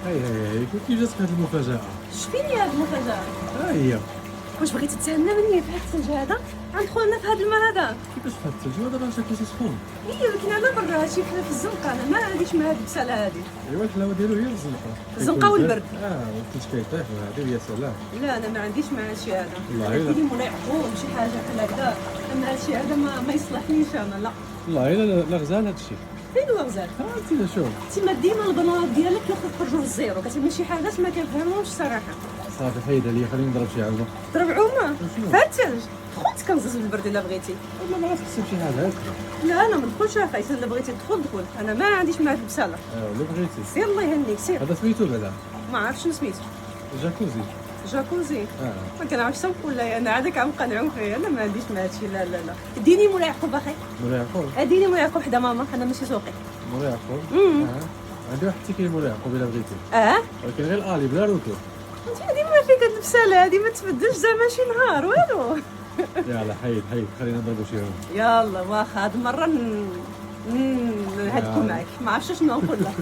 هاي كيف جاتك هاد المفاجأة؟ شفين هي هاد المفاجأة؟ ها هي. واش بغيتي تسهلنا مني في هاد الثلج هذا؟ غندخل لنا في هاد الماء هذا. كيفاش في هاد الثلج؟ هذا راه شكل سخون. ايوا ولكن انا برا هادشي حنا في الزنقة، انا ما غاديش مع هاد البسالة هادي. ايوا الحلاوة ديالو هي الزنقة. الزنقة والبرد. والثلج كيطيح وهادي يا سلام. لا انا ما عنديش مع هادشي هذا. والله إلا. كيدير مولاي عقول شي حاجة بحال هكذا، اما هادشي هذا ما يصلحنيش انا لا. والله إلا لا غزال هادشي. فين هو غزال؟ ها انت شوف. تما ديما البنات ديالك كيخرجوا للزيرو، كتعمل شي حاجات ما كنفهمهمش الصراحة. صافي حيد عليا خليني نضرب شي عمة. ضرب عومة شنو؟ في هاد الثلج. دخلت كنزز بالبرد الا بغيتي. والله ما غاتحسب شي حاجة هاك. لا انا ما ندخلش اخاي، الا بغيتي تدخل دخل، انا ما عنديش مع هاد البسالة. ولا بغيتي. سير الله يهنيك سير. هذا سميتو بعدا. ما عرفتش شنو سميتو. جاكوزي. جاكوزي. اه. ما كنعرفش ولا انا عادك كنقنعو فيا، انا ما عنديش مع هادشي لا لا لا. ديني مولاي يعقوب اخي. مولاي يعقوب. اديني مولاي يعقوب حدا ماما، انا ماشي سوقي. مولاي يعقوب. عندي واحد التيكي مولاي يعقوب الا بغيتي. ولكن غير الي بلا روتو. انت ديما فيك هاد البسالة هادي ما تبدلش زعما شي نهار والو. يلا حيد خلينا نضربو شي عمة. يلا واخا هاد المرة نهدكو معاك، ما عرفتش شنو نقول لك.